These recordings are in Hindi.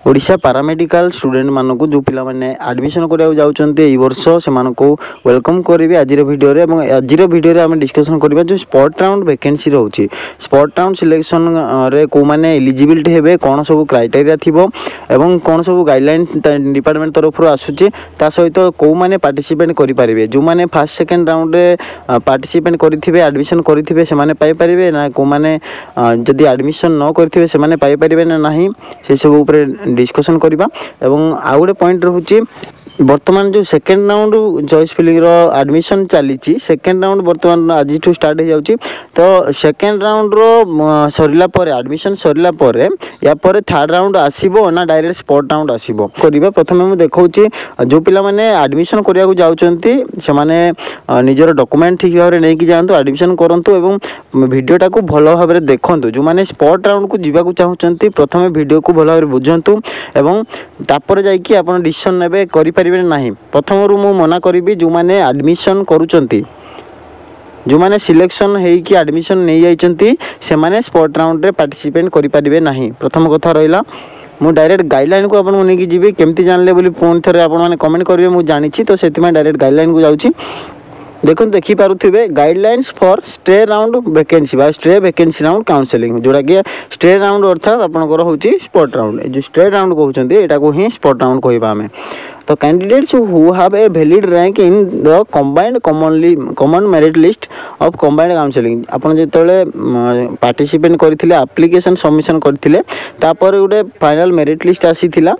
ओडिशा पारामेडिकल स्टूडेंट मानक जो पिला माने एडमिशन करिया जाउचंते ए वर्ष से मानको वेलकम करिवे आजिर वीडियो रे। एवं आजिर वीडियो रे हम डिस्कशन करबा जो स्पॉट राउंड वैकेंसी रहउची। स्पॉट राउंड सिलेक्शन रे को माने एलिजिबिलिटी हेबे, कोन सब क्राइटेरिया थिबो एवं कोन सब गाइडलाइन डिपार्टमेंट तरफ आसुची, ता सहित को माने पार्टिसिपेट करि परिबे। जो माने फर्स्ट सेकंड राउंड रे पार्टिसिपेट करिथिबे, एडमिशन करिथिबे, से माने पाई परिबे ना, को माने जदि एडमिशन न करिथिबे से माने पाई परिबे ना नाही, से सब ऊपर डिस्कशन करबा। एवं आ गोटे पॉइंट रहउची बर्तमान जो सेकेंड राउंड चॉइस फिलिंग रो एडमिशन चली, सेकेंड राउंड बर्तमान आज ठू स्टार्ट हो जाउची। तो सेकेंड राउंड रो सरिला परे एडमिशन सरिला परे या परे थर्ड राउंड आसीबो ना डायरेक्ट स्पॉट राउंड आसीबो करबा। प्रथमे मु देखौची जो पिला माने एडमिशन करिया को जाउचंती से माने निजर डॉक्यूमेंट ठीक भाबरे नै कि जानतु, एडमिशन करंतु एवं वीडियोटा को भलो भाबरे देखंतु। जो माने स्पॉट राउंड को जीवा को चाहुचंती प्रथमे वीडियो को भलो भाबरे बुझंतु एवं तापर जाई कि आपण डिसीजन नेबे करि नहीं। प्रथम रु मु मना करी जो माने एडमिशन करूचंती, जो माने सिलेक्शन हेई कि एडमिशन नहीं जाइचंती, से माने स्पॉट राउंड रे पार्टिसिपेट करि परिबे नहीं। प्रथम कथा रहिला मु डायरेक्ट गाइडलाइन को आपन नेकी जिबे, केमती जानले बोली पुन थरे आपन माने कमेंट करिवे, मु जानिछि। तो सेति डायरेक्ट गाइडलाइन को जाउछि। देखो देखी पारुथिबे guidelines for stay round vacancy बा स्टे वैकेंसी राउंड काउंसलिंग, जोड़ा कि स्टे राउंड अर्थात आपनकर होची स्पॉट राउंड। जो स्टे राउंड कहउचंती एटा को ही स्पॉट राउंड कहबा हमें। तो candidates who have a valid rank in the combined common merit list of combined counselling, आपन जेतले पार्टिसिपेट करथिले एप्लीकेशन सबमिशन करथिले, तापर गोटे फाइनल मेरिट लिस्ट आसीथिला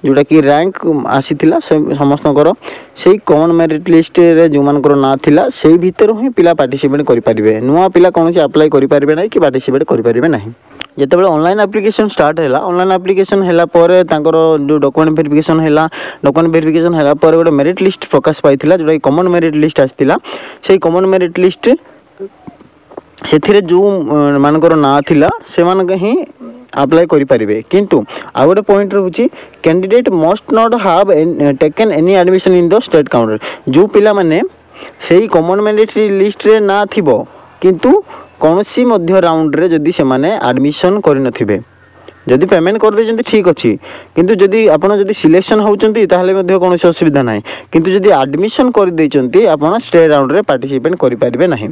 जोटा कि रैंक आसीथिला समस्तकर, सेही कॉमन मेरिट लिस्ट रे जो मानकर ना थिला सेही भीतर ही पिला पार्टिसिपेट करि परिबे। नुवा पिला कोनोसी अप्लाई करि परिबे नै कि पार्टिसिपेट करि परिबे नै। जेतेबेले ऑनलाइन एप्लीकेशन स्टार्ट हैला, ऑनलाइन एप्लीकेशन हैला परे तांकर जो डॉक्यूमेंट वेरिफिकेशन हैला, डॉक्यूमेंट वेरिफिकेशन हैला परे गोटे मेरिट लिस्ट प्रकाश पाइथिला जोटा कि कॉमन मेरिट लिस्ट आस्थिला। सेही कॉमन मेरिट लिस्ट सेथिरे जो मानकर ना थिला से मानक ही अप्लाई करि परिबे। किंतु आ गोटे पॉइंट रहउची candidate must not have taken any admission in the state counter. जो पिला माने सेही कॉमन मेरिट लिस्ट रे ना थिबो किंतु कोनोसी मध्य राउंड रे जदी से माने एडमिशन करि नथिबे, जदि पेमेंट कर देचंती ठीक अछि, किंतु जदि आपण जदि सिलेक्शन होउचंती ताहले मध्य कोनोसी असुविधा नाही। किंतु जदि एडमिशन कर देचंती आपण स्टेट राउंड रे पार्टिसिपेट करि परिबे नाही।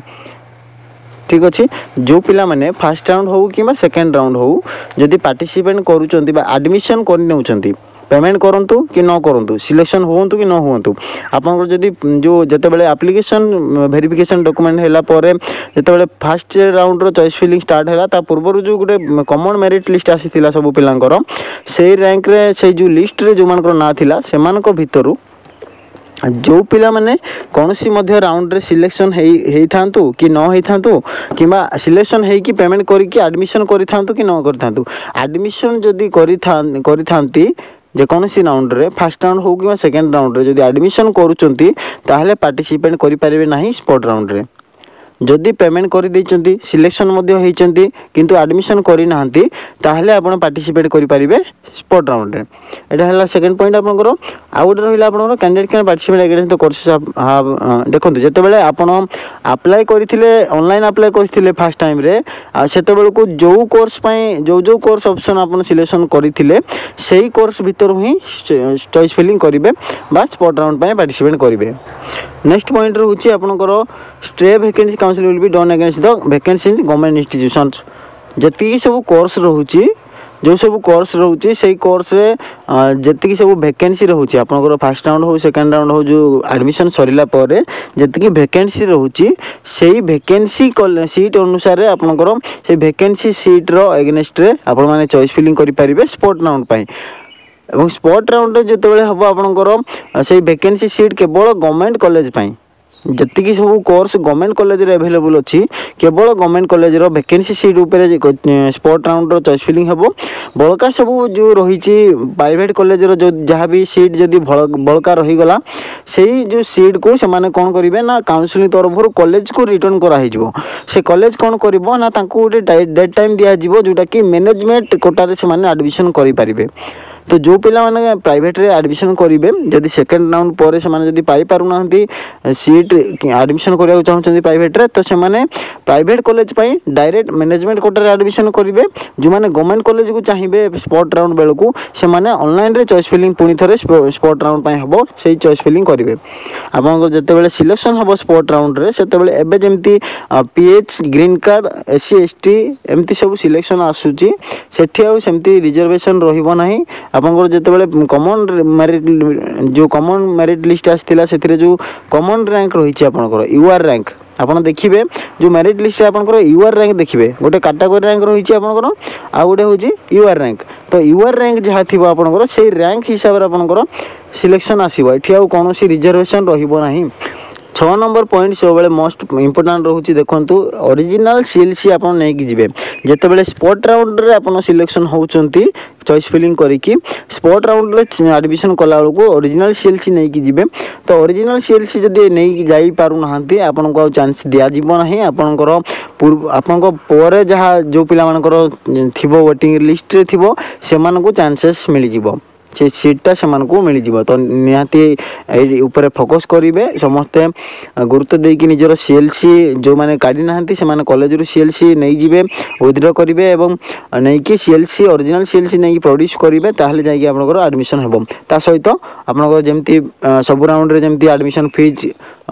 ठीक अच्छे। जो पिला माने फर्स्ट राउंड हो कि सेकेंड राउंड हो जदि पार्टिसिपेट करूचंती बा एडमिशन कर नेउचंती, पेमेंट करंतु कि न करंतु, सिलेक्शन होंतु कि न होंतु, आपन जदि जो जतेबेले एप्लीकेशन वेरिफिकेशन डॉक्यूमेंट हैला परे जतेबेले फर्स्ट राउंड रो चॉइस फिलिंग स्टार्ट हैला, ता पूर्व जो गोटे कॉमन मेरिट लिस्ट आसीथिला सब पिलांकर, सेही रैंक रे से जो लिस्ट रे जो मानकर ना थिला सेमानक भितरु जो पिला माने कोनोसी मध्य राउंड रे सिलेक्शन हेई थांतु कि न हेई थांतु, किबा सिलेक्शन हेई कि पेमेंट करी कि एडमिशन करि थांतु कि न करि थांतु, एडमिशन जदि करि थांती जे कोनोसी राउंड रे फर्स्ट राउंड हो कि सेकेंड राउंड रे जदि एडमिशन करूचंती ताहले पार्टिसिपेट करि परिबे नाही स्पॉट राउंड रे। जदि पेमेंट कर देइचंती, सिलेक्शन मध्य हेइचंती किंतु एडमिशन करि नाहंती, ताहले आपण पार्टिसिपेट करि परिबे स्पॉट राउंड रे। एटा हला सेकंड पॉइंट आपनकर। आ गोटे रहिला आपनकर candidate can participate against the courses देखंतु जेतेबेले आपण अप्लाई करिथिले ऑनलाइन अप्लाई करिथिले फर्स्ट टाइम रे, आ सेतेबेले को जो कोर्स पई जो कोर्स ऑप्शन आपण सिलेक्शन करिथिले सेही कोर्स भीतर ही चॉइस फिलिंग करिवे बा स्पॉट राउंड पई पार्टिसिपेट करिवे। नेक्स्ट पॉइंट रहउची आपनकर stray vacancy council will be done against the vacancy in government institutions. जति सब कोर्स रहउची, जो सब कोर्स रहउची सेही कोर्स रे जति सब वैकेंसी रहउची आपनकर फर्स्ट राउंड हो सेकंड राउंड हो जो एडमिशन सरिला परे जति वैकेंसी रहउची सेही वैकेंसी सीट अनुसार आपनकर सेही वैकेंसी सीट रो अगेंस्ट रे आपण माने चॉइस फिलिंग करि परिबे स्पॉट राउंड पई। एवं स्पॉट राउंड जेतेबेले हबो आपनकर सेही वैकेंसी सीट केवल गवर्नमेंट कॉलेज पई, जति सब कोर्स गवर्नमेंट कॉलेज रे अवेलेबल अछि केवल गवर्नमेंट कॉलेज रो वैकेंसी सीट ऊपर स्पॉट राउंड रो चॉइस फिलिंग हबो। बळका सब जो रहिछि प्राइवेट कॉलेज रो जो जहाँ भी सीट जदि बळका रही गला सेही जो सीट को से माने कोन करिवे ना काउंसिलिंग तरफ रो कॉलेज को रिटर्न करा हिजबो। से कॉलेज कोन करबो ना तांको डेट टाइम दिया जिवो जोटा कि मैनेजमेंट कोटा रे से माने एडमिशन करि परिबे। तो जो पिला माने प्राइवेट रे एडमिशन करिवे जदि सेकंड राउंड पर से माने जदि पाई पारु नाहंती सीट एडमिशन करिया चाहउछन्ती प्राइवेट रे तो से माने प्राइवेट कॉलेज पई डायरेक्ट मैनेजमेंट कोटा रे एडमिशन करिवे जो माने गवर्नमेंट कॉलेज को चाहिए स्पॉट राउंड बेल को से माने ऑनलाइन रे चॉइस फिलिंग पुनी थरे स्पॉट राउंड पई हबो सेही चॉइस फिलिंग करिवे आपन जते बेले सिलेक्शन हबो स्पॉट राउंड रे सेते बेले एबे जेमती PH green card SC ST एमती सब सिलेक्शन आसुची सेठी आ सेमती रिजर्वेशन रहिबो नाही आपन जते बेले कॉमन मेरिट जो कॉमन मेरिट लिस्ट आस्थिला सेथिरे जो कॉमन रैंक रहिछि आपन यूआर रैंक आपन देखिबे जो मेरिट लिस्ट आपन यूआर रैंक देखिबे गोटे कैटेगरी रैंक रहिछि आपन आ गोटे होछि यूआर रैंक तो यूआर रैंक जहा थिबो आपन सेही रैंक हिसाब रे आपन सिलेक्शन आसीबो एठी आ कोनोसी रिजर्वेशन रहिबो नाही 6 नंबर पॉइंट सब बेले मोस्ट इंपोर्टेंट रहउछि देखंतु ओरिजिनल सीएलसी आपन नै कि जिवे जते बेले स्पॉट राउंड रे आपन सिलेक्शन होउचंती चॉइस फिलिंग करिकी स्पॉट राउंड रे एडमिशन कला को ओरिजिनल सीएलसी नै कि जिवे तो ओरिजिनल सीएलसी जदि नै कि जाई पारु नहंती आपन को चांस दिया जिवो नाही आपनकर आपन को पोरे जहा जो पिला मानकर थिबो वोटिंग लिस्ट रे थिबो से मान को चांसेस मिली जिवो से सीटा से मिल जाव तो निहाती ऊपर फोकस करेंगे समस्ते गुरुत्व देकी निजर सीएलसी जो मैंने काढ़ी ना से कॉलेज रू सीएलसी नहीं जिवे विथड्र करेंगे और नहीं कि सीएलसी ओरिजिनल सीएलसी नहीं प्रोड्यूस करेंगे ताहले जाइए आपनकर एडमिशन हेबो ता सहित आपनकर जेमती सब राउंड रे जेमती एडमिशन फीस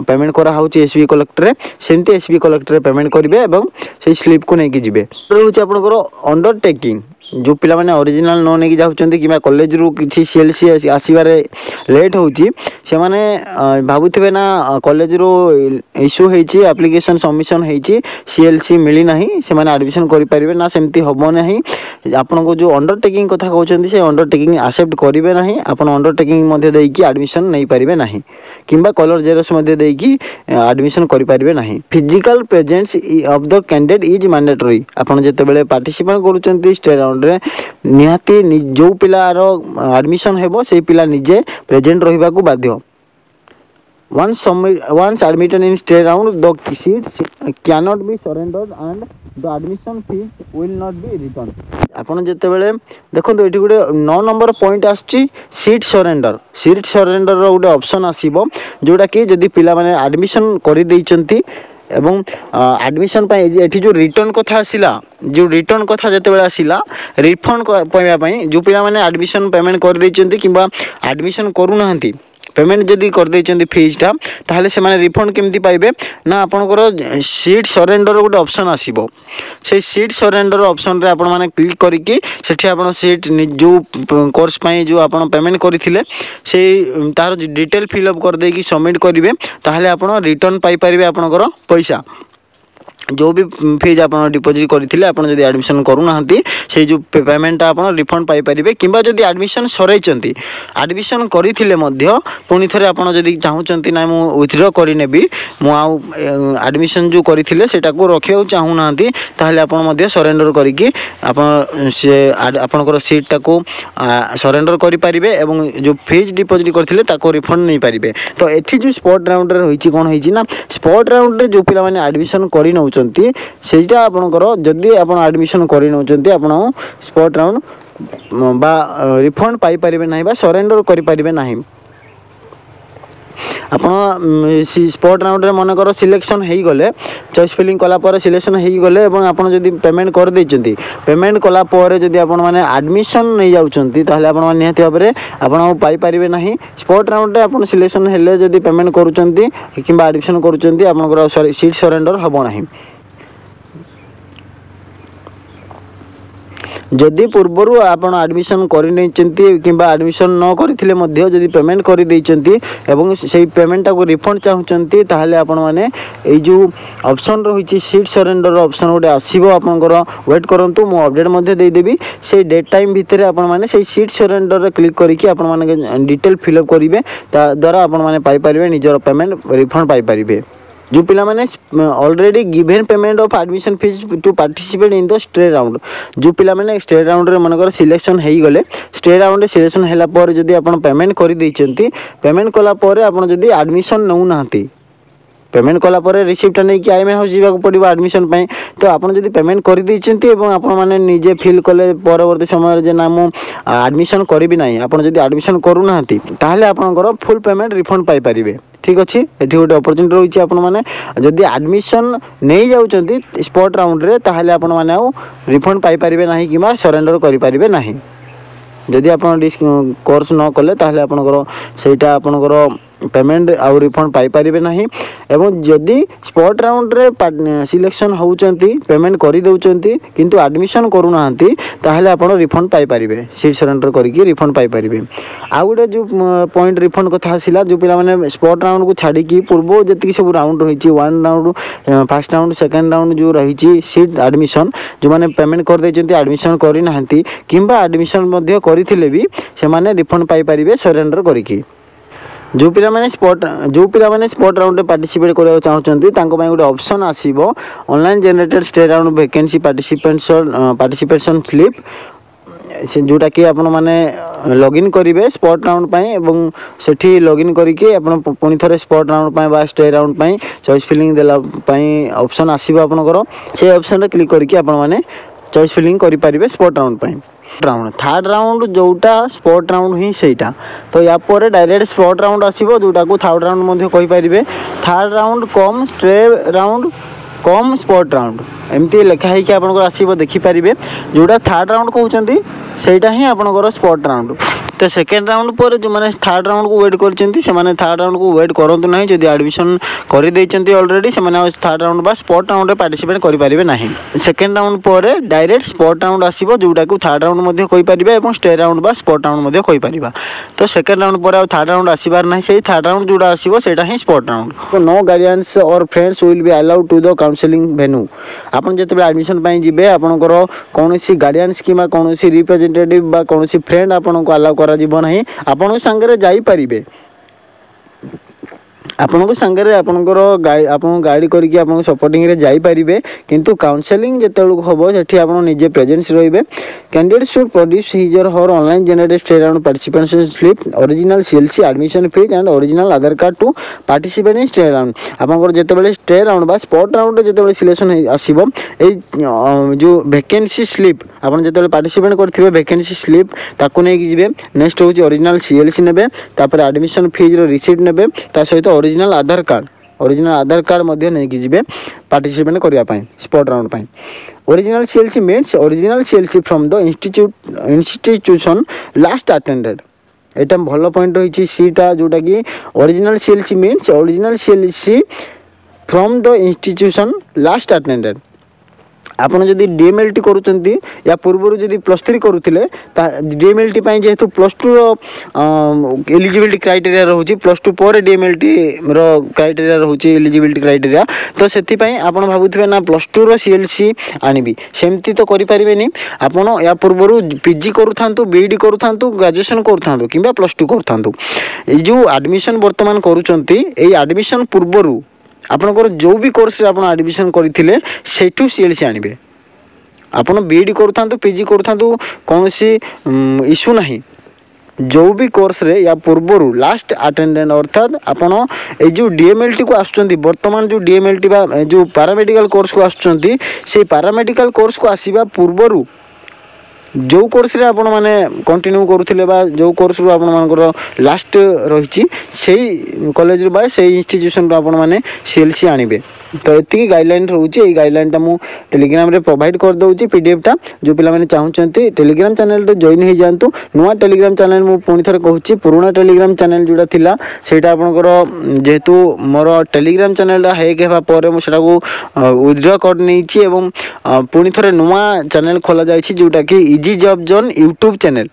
पेमेंट करा होची एसबी कलेक्टर रे सेमती एसबी कलेक्टर रे पेमेंट करेंगे और से स्लिप को नहीं जिवे रहउछ आपनकर अंडरटेकिंग जो पिला माने ओरिजिनल न नहीं जाउछन्ती कि कॉलेज रू किछि सीएलसी आसीबारे लेट होची से माने भाबुथिबे ना कॉलेज रू इश्यू हेची एप्लीकेशन सबमिशन हेची सीएलसी मिली नाही से माने एडमिशन करि परिबे ना सेमती होबो नाही आपन को जो अंडरटेकिंग कथा कहउछन्ती से अंडरटेकिंग एक्सेप्ट करिवे नाही आपन अंडरटेकिंग मध्ये देई कि एडमिशन नहीं परिबे नाही किंबा कलर जेरक्स मध्ये देई कि एडमिशन करि परिबे नाही physical presence of the candidate is mandatory आपन जते बेले पार्टिसिपेट करूछन्ती स्टेट राउंड निहाती जो पिलार एडमिशन हेबो से पिला निजे प्रेजेंट रहिबा को बाध्य once admitted in state round the seats cannot be surrendered and the admission fees will not be returned आपन जते बेले देखंतु एठी गुटे 9 नंबर पॉइंट आछि सीट सरेंडर रो गुटे ऑप्शन आसीबो जोटा कि जदी पिला माने एडमिशन करि दैचंती एवं एडमिशन एठी जो रिटर्न कथा आसिला जो रिटर्न कथा जते बेला आसिला रिफंड पयबा पई जो पिला माने एडमिशन पेमेंट कर दैचंती किबा एडमिशन करू नाहंती पेमेंट जदी कर दैचंती फीस टा ताहले से माने रिफंड केमती पाइबे ना आपनकर सीट सरेंडर गोटे ऑप्शन आसीबो से सीट सरेंडर ऑप्शन रे आपन माने क्लिक करिकि सेठी आपन सीट जो कोर्स पई जो आपन पेमेंट करिथिले से तार डिटेल फिल अप कर देकी सबमिट करिवे ताहले आपन रिटर्न पाई परिबे आपनकर पैसा जो भी फीज आप डिपोजिट करते आप जब एडमिशन करूना से जो पेमेंट आप रिफंड पाइपर कि जब एडमिशन सरई एडमिशन करते पुणी थे आप चाहूँगी ना मुझे विथड्र करनेबी मुझे एडमिशन जो करते रखा चाहूना ताहले आप सरेंडर करके आपणकर सीटा को सरेंडर करेंगे और जो फीज डिपोजिट करते रिफंड नहीं पारे तो ये जो स्पॉट राउंड रही कौन होना स्पॉट राउंड जो पिला माने एडमिशन कर सेटा आपनकर जदि आप एडमिशन कर आपण स्पॉट राउंड बा रिफंड पाई परिबे नाही बा सरेंडर करि परिबे नाही आपण स्पॉट राउंड रे मन कर सिलेक्शन हेई गले चॉइस फिलिंग कला पर सिलेक्शन हेई गले एवं आपण जदि पेमेंट कर दैचंती पेमेंट कला पर जदि आपण माने एडमिशन नै जाउचंती ताहले आपण माने निहाती भाबरे आपण पाई परिबे नाही स्पॉट राउंड रे आपण सिलेक्शन हेले जदि पेमेंट करूचंती किबा एडमिशन करूचंती आपनकर सीट सरेंडर हबो नाही जदि पूर्वर आपण एडमिशन करनी कि एडमिशन न करथिले मध्य जदि पेमेंट कर देइचंती एवं से पेमेंट को रिफंड चाहूचंती ताहले आपण माने ए जो ऑप्शन रही सीट सरेंडर ऑप्शन गोटे आसीबो आपनकर वेट करंतु मो अपडेट मध्ये दे देबी से डेट टाइम भितर आपण माने से सीट सरेंडर रे क्लिक करिकि आपण माने डिटेल फिल अप करिवे ता द्वारा आपण माने पाई परिबे निजर पेमेंट रिफंड पाई परिबे जो पिला माने already given payment of admission fees to participate in the state round जो पिला माने स्टेट राउंड रे मनकर सिलेक्शन हेई गले स्टेट राउंड सिलेक्शन हैला पर जदी आपण पेमेंट करि दैचंती पेमेंट कला पर आपण जदी एडमिशन नउ नाहंती पेमेंट कला रिसीप्टा नहीं कि आईएमआई हाउस जावाक पड़ो एडमिशन तो आपन जदि पेमेंट कर देइछन्ती एवं आपण माने निजे फील कले परवर्ती समय जे ना मु एडमिशन करिबि नाही आपण जदि एडमिशन करू नाहंती ताहले आपनकर फुल पेमेंट रिफंड पाई परिबे ठीक अच्छे ये गोटे अपरच्युनिटी रही है आपने जदि एडमिशन नहीं जाऊँच स्पॉट राउंड रे ताहले आपण माने आउ रिफंड पाई परिबे नाही कि सरेंडर करि परिबे नाही जदि आप कोर्स न कले ताहले आपनकर सेटा आपनकर पेमेंट आउ रिफंड पाई परिबे नाही एवं जदि स्पॉट राउंड रे सिलेक्शन होउचंती पेमेंट करि दउचंती किंतु एडमिशन करू नाहंती ताहले आपण रिफंड पाई परिबे सीट सरेंडर करके रिफंड पाई परिबे आ गोटे जो पॉइंट रिफंड कथा आसिला जो पिला माने स्पॉट राउंड को छाड़ी की पूर्व जति सब राउंड रही one round first round second round जो रही सीट एडमिशन जो माने पेमेंट कर देचंती एडमिशन करि नाहंती किंबा एडमिशन मध्ये करिथिले भी से माने रिफंड पाई परिबे सरेंडर करके जो पिला माने स्पॉट राउंड में पार्टिसिपेट करने चाहते गोटे ऑप्शन आसीबो online generated state round vacancy participation slip से जोटा कि आपण माने लॉगिन करेंगे स्पॉट राउंड पाई एवं सेठी लॉगिन करके आपण पुणी थे स्पॉट राउंड पाई बा स्टे राउंड पाई चॉइस फिलिंग देला पाई ऑप्शन आसीबो आपनकर से ऑप्शन रे क्लिक करके आपण माने चॉइस फिलिंग करि परिबे स्पॉट राउंड पाई राउंड थर्ड राउंड जोटा स्पॉट राउंड ही सेटा तो या पर डायरेक्ट स्पॉट राउंड आसीबो जोटा को थर्ड राउंड मध्ये कहि परिबे third round cum stray round cum spot round एमती लिखा है कि आपन को आसीबो देखि परिबे जोटा थर्ड राउंड कहउचंती सेटा ही आपन स्पॉट राउंड तो सेकेंड राउंड पर जो मैंने थर्ड राउंड को वेट कर थर्ड राउंड को वेट करंतु नहीं जदि एडमिशन कर देइचंती ऑलरेडी से माने थर्ड राउंड बा स्पॉट राउंड रे पार्टिसिपेट करि परिबे नाही सेकेंड राउंड पर डायरेक्ट स्पॉट राउंड आसीबो जोटा को थर्ड राउंड मध्ये कहि परिबे एवं स्टे राउंड बा स्पॉट राउंड मध्ये कहि परिबा तो सेकेंड राउंड पर थर्ड राउंड आसीबार नाही सेही थर्ड राउंड जोटा आसीबो सेटा ही स्पॉट राउंड तो नो गार्डियंस और friends will be allowed to the counselling venue आपन जेते एडमिशन पई जिबे आपनकर कोनोसी गार्डियंस किमा कोनोसी रिप्रेजेंटेटिव बा कोनोसी फ्रेंड आपन को अलाउ करा जीवन नहीं आपण संगे जाई परिबे आपण को संगे आपनकर गाइड करके आपन सपोर्टिंग रे जाई परिबे किंतु काउंसलिंग जेते होबो सेठी आपण निजे प्रेजेंस रहिबे candidate should produce his or her online generated stray round participation slip original CLC admission fees and original Aadhaar card to participate in stray round आपनकर जेते बेले स्टे राउंड बा स्पॉट राउंड रे जेते बेले सिलेक्शन आसीबो ए जो वैकेंसी स्लिप आपन जेते बेले पार्टिसिपेट करथिबे वैकेंसी स्लिप ताको नै कि जिवे नेक्स्ट होची ओरिजिनल सीएलसी नेबे तापर एडमिशन फीस रो रिसीप्ट नेबे ता सहित ओरिजिनल आधार कार्ड मध्य नहीं कि जिवे पार्टिसिपेट करिया पाई स्पॉट राउंड पाई original CLC means original CLC from the institution last attended एटा भलो पॉइंट रही सीटा जोटा कि original CLC means original CLC from the institution last attended आपन जदि डीएमएलटी करूचंती या पूर्व जदि +3 करूथिले ता डीएमएलटी पई जेहेतु +2 रो एलिजिबिलिटी क्राइटेरिया रहउची +2 पर डीएमएलटी रो क्राइटेरिया रहउची एलिजिबिलिटी क्राइटेरिया तो सेति पई आपन भाबुथिबे ना +2 रो सीएलसी आनिबी सेमती तो करि परिबेनी आपन या पूर्व पीजी करूथांतु बीडी करूथांतु ग्रेजुएशन करूथांतु किबा +2 करूथांतु ए जो एडमिशन वर्तमान करूचंती ए एडमिशन पूर्वरु आपनकर जो भी कोर्स रे आपन एडमिशन करथिले सेठू सीएलसी आनिबे आपन बीडी करूथांतु पीजी करूथांतु कोनोसी इशू नाही जो भी कोर्स रे या पूर्वरु लास्ट अटेंडेंट अर्थात आपन ए जो डीएमएलटी को आछुचंती वर्तमान जो डीएमएलटी बा जो पैरामेडिकल कोर्स को आछुचंती से पैरामेडिकल कोर्स को आसीबा पूर्वरु जो कोर्स रे आपण माने कंटिन्यू करूथिले बा जो कोर्स रो आपण मानकर लास्ट रहिची सेही कॉलेज रे बा सेही इंस्टीट्यूशन रो आपण माने सीएलसी आनिबे तो एति गाइडलाइन रहउची ए गाइडलाइन ता मु टेलीग्राम रे प्रोवाइड कर दउची पीडीएफ ता जो पिला माने चाहुचंती टेलीग्राम चैनल रे जॉइन हे जानतु नुवा टेलीग्राम चैनल मु पुनी थरे कहूची पुराना टेलीग्राम चैनल जोडा थिला सेटा आपनकर जेहेतु मोर टेलीग्राम चैनल रा हे केबा परे मु सेटा को विथड्रॉ कर नेची एवं पुनी थरे नुवा चैनल खोला जायछि जोटा कि easy job zone YouTube channel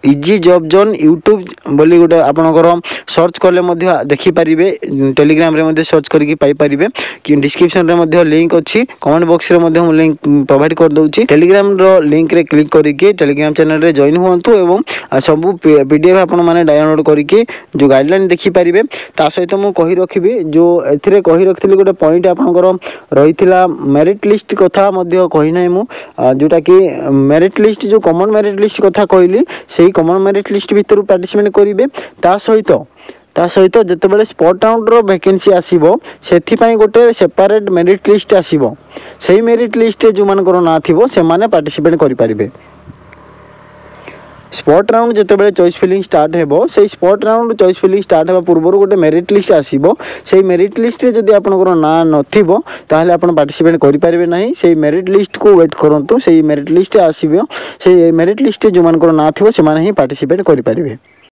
easy job zone YouTube बोली गोटे आपनकर सर्च करले मध्य देखि परिबे टेलीग्राम रे मध्य सर्च करके पाई परिबे कि डिस्क्रिप्शन रे मध्य लिंक अछि कमेंट बॉक्स रे मध्य हम लिंक प्रोवाइड कर दउची टेलीग्राम रो लिंक रे क्लिक करके टेलीग्राम चैनल रे जॉइन होंतु एवं सब पीडीएफ आपन माने डाउनलोड करके जो गाइडलाइन देखि परिबे ता सहित मु कहि रखिबी जो एथिरे कहि रखथिली गोटे पॉइंट आपनकर रहिथिला मेरिट लिस्ट कथा मध्य कहि नै मु जोटा कि मेरिट लिस्ट जो कॉमन मेरिट लिस्ट कथा कहली से कॉमन मेरिट लिस्ट भीतर पार्टिसिपेट करेंगे ता सहित ତା ସହିତ ଯେତେବେଳେ ସ୍ପଟ୍ ରାଉଣ୍ଡର ଭ୍ୟାକେନ୍ସି ଆସିବ ସେଥିପାଇଁ ଗୋଟେ ସେପାରେଟ୍ ମେରିଟ୍ ଲିଷ୍ଟ ଆସିବ। ସେଇ ମେରିଟ୍ ଲିଷ୍ଟରେ ଯେଉଁମାନଙ୍କର ନାଁ ଥିବ ସେମାନେ ପାର୍ଟିସିପେଟ୍ କରିପାରିବେ। स्पॉट राउंड जितेबाला चॉइस फिलिंग स्टार्ट हेबो से spot round choice filling start हेबा पूर्व गोटे मेरिट लिस्ट आसीबो। से मेरिट लिस्ट रे जदि आपनकर ना नथिबो ताहले आपण पार्टिसिपेट करि परिबे नाही। से मेरिट लिस्ट को वेट करंतु। से मेरिट लिस्ट आसीबो। से मेरिट लिस्ट जो मानकर ना थिबो से माने ही पार्टिसिपेट करि परिबे।